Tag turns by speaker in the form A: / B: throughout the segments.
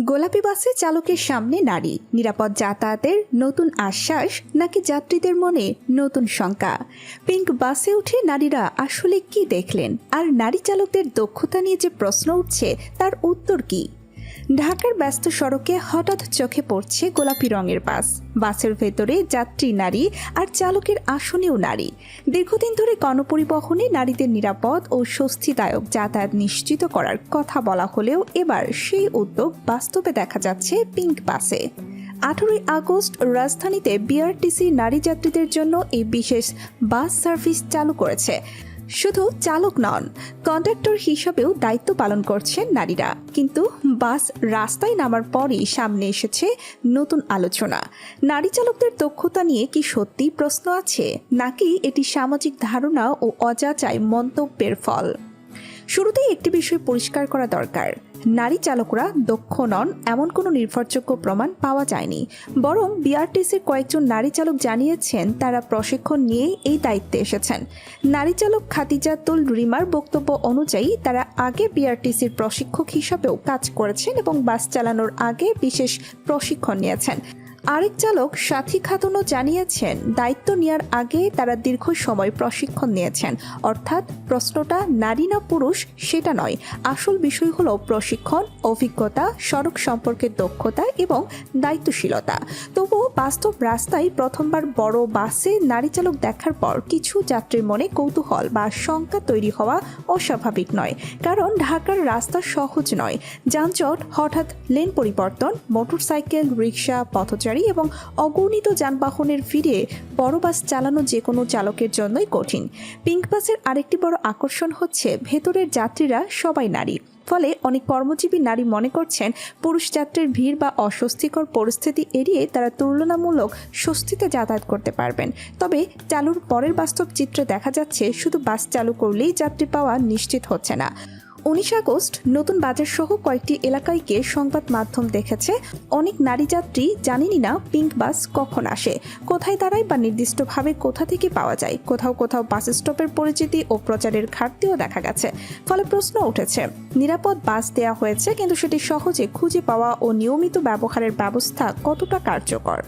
A: গোলাপি বাসে চালকের সামনে নারী, নিরাপদ যাতায়াতের নতুন আশ্বাস নাকি যাত্রীদের মনে নতুন শঙ্কা? পিঙ্ক বাসে উঠে নারীরা আসলে কি দেখলেন, আর নারী চালকদের দক্ষতা নিয়ে যে প্রশ্ন উঠছে তার উত্তর কি? ঢাকার ব্যস্ত সড়কে হঠাৎ চোখে পড়ছে গোলাপি রঙের বাস। বাসের ভেতরে যাত্রী নারী আর চালকের আসনেও নারী। দীর্ঘদিন ধরে গণপরিবহনে নারীদের নিরাপদ ও স্বস্তিদায়ক যাতায়াত নিশ্চিত করার কথা বলা হলেও এবার সেই উদ্যোগ বাস্তবে দেখা যাচ্ছে পিঙ্ক বাসে। 18 আগস্ট রাজধানীতে বিআরটিসি নারী যাত্রীদের জন্য এই বিশেষ বাস সার্ভিস চালু করেছে। শুধু চালক নন, কন্ডাক্টর হিসাবেও দায়িত্ব পালন করছেন নারীরা। কিন্তু বাস রাস্তায় নামার পরই সামনে এসেছে নতুন আলোচনা। নারী চালকদের দক্ষতা নিয়ে কি সত্যিই প্রশ্ন আছে, নাকি এটি সামাজিক ধারণা ও অযাচাই মন্তব্যের ফল? শুরুতেই একটি বিষয় পরিষ্কার করা দরকার, নারী চালকরা দক্ষ নন এমন কোনো নির্ভরযোগ্য প্রমাণ পাওয়া যায়নি। বরং বিআরটিসির কয়েকজন নারী চালক জানিয়েছেন তারা প্রশিক্ষণ নিয়েই এই দায়িত্বে এসেছেন। নারী চালক খাদিজাতুল রিমার বক্তব্য অনুযায়ী তারা আগে বিআরটিসির প্রশিক্ষক হিসাবেও কাজ করেছেন এবং বাস চালানোর আগে বিশেষ প্রশিক্ষণ নিয়েছেন। আরেক চালক সাথী খাতুনও জানিয়েছেন দায়িত্ব নেওয়ার আগে তারা দীর্ঘ সময় প্রশিক্ষণ নিয়েছেন। অর্থাৎ প্রশ্নটা নারী না পুরুষ সেটা নয়, আসল বিষয় হলো প্রশিক্ষণ, অভিজ্ঞতা, সড়ক সম্পর্কে দক্ষতা এবং দায়িত্বশীলতা। তবুও বাস্তব রাস্তায় প্রথমবার বড় বাসে নারী চালক দেখার পর কিছু যাত্রীর মনে কৌতূহল বা শঙ্কা তৈরি হওয়া অস্বাভাবিক নয়। কারণ ঢাকার রাস্তা সহজ নয়, যানজট, হঠাৎ লেন পরিবর্তন, মোটরসাইকেল, রিক্সা, পথচারী এবং অগণিত যানবাহনের ভিড়ে বড় বাস চালানো যে কোনো চালকের জন্যই কঠিন। পিঙ্ক বাসের আরেকটি বড় আকর্ষণ হচ্ছে ভেতরের যাত্রীরা সবাই নারী। ফলে অনেক কর্মজীবী নারী মনে করছেন পুরুষ যাত্রীর ভিড় বা অস্বস্তিকর পরিস্থিতি এড়িয়ে তারা তুলনামূলক স্বস্তিতে যাতায়াত করতে পারবেন। তবে চালুর পরের বাস্তব চিত্রে দেখা যাচ্ছে শুধু বাস চালু করলেই যাত্রী পাওয়া নিশ্চিত হচ্ছে না। 19 আগস্ট নতুন বাজার সহ কয়েকটি এলাকায় গিয়ে সংবাদ মাধ্যম দেখেছে অনেক নারী যাত্রী জানেনই না পিঙ্ক বাস কখন আসে, কোথায় দাঁড়ায় বা নির্দিষ্টভাবে কোথা থেকে পাওয়া যায়। কোথাও কোথাও বাস স্টপের পরিচিতি ও প্রচারের ঘাটতিও দেখা গেছে। ফলে প্রশ্ন উঠেছে, নিরাপদ বাস দেওয়া হয়েছে কিন্তু সেটি সহজে খুঁজে পাওয়া ও নিয়মিত ব্যবহারের ব্যবস্থা কতটা কার্যকর?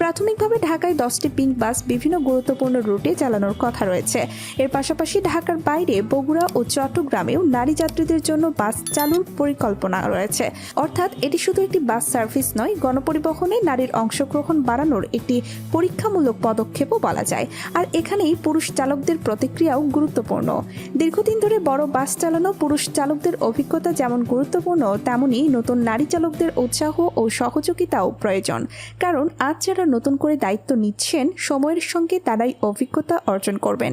A: প্রাথমিকভাবে ঢাকায় 10টি পিঙ্ক বাস বিভিন্ন গুরুত্বপূর্ণ রুটে চালানোর কথা রয়েছে। এর পাশাপাশি ঢাকার বাইরে বগুড়া ও চট্টগ্রামেও নারী যাত্রীদের জন্য বাস চালুর পরিকল্পনা রয়েছে। অর্থাৎ এটি শুধু একটি বাস সার্ভিস নয়, গণপরিবহনে নারীর অংশগ্রহণ বাড়ানোর একটি পরীক্ষামূলক পদক্ষেপও বলা যায়। আর এখানেই পুরুষ চালকদের প্রতিক্রিয়াও গুরুত্বপূর্ণ। দীর্ঘদিন ধরে বড় বাস চালানো পুরুষ চালকদের অভিজ্ঞতা যেমন গুরুত্বপূর্ণ, তেমনি নতুন নারী চালকদের উৎসাহ ও সহযোগিতাও প্রয়োজন। কারণ আজ যারা নতুন করে দায়িত্ব নিচ্ছেন, সময়ের সঙ্গে তারাই অভিজ্ঞতা অর্জন করবেন।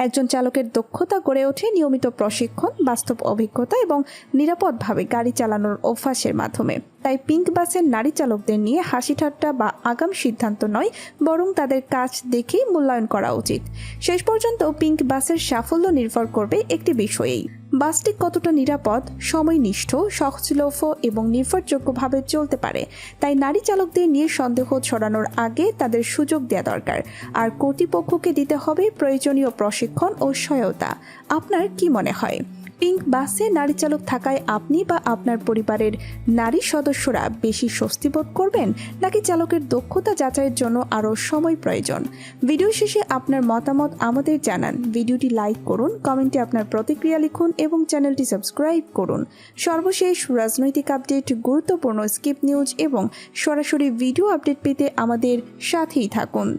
A: একজন চালকের দক্ষতা গড়ে ওঠে নিয়মিত প্রশিক্ষণ, বাস্তব অভিজ্ঞতা এবং নিরাপদভাবে গাড়ি চালানোর অভ্যাসের মাধ্যমে। তাই পিঙ্ক বাসের নারী চালকদের নিয়ে হাসি ঠাট্টা বা আগাম সিদ্ধান্ত নয়, বরং তাদের কাজ দেখেই মূল্যায়ন করা উচিত। শেষ পর্যন্ত পিঙ্ক বাসের সাফল্য নির্ভর করবে একটি বিষয়েই, বাসটি কতটা নিরাপদ, সময়নিষ্ঠ, সহজলভ্য এবং নির্ভরযোগ্যভাবে চলতে পারে। তাই নারী চালকদের নিয়ে সন্দেহ ছড়ানোর আগে তাদের সুযোগ দেওয়া দরকার, আর কর্তৃপক্ষকে দিতে হবে প্রয়োজনীয় প্রশিক্ষণ ও সহায়তা। আপনার কি মনে হয়, পিঙ্ক বাসে নারী চালক থাকায় আপনি বা আপনার পরিবারের নারী সদস্যরা বেশি স্বস্তি বোধ করবেন, নাকি চালকের দক্ষতা যাচাইয়ের জন্য আরও সময় প্রয়োজন? ভিডিও শেষে আপনার মতামত আমাদের জানান। ভিডিওটি লাইক করুন, কমেন্টে আপনার প্রতিক্রিয়া লিখুন এবং চ্যানেলটি সাবস্ক্রাইব করুন। সর্বশেষ রাজনৈতিক আপডেট, গুরুত্বপূর্ণ স্কিপ নিউজ এবং সরাসরি ভিডিও আপডেট পেতে আমাদের সাথেই থাকুন।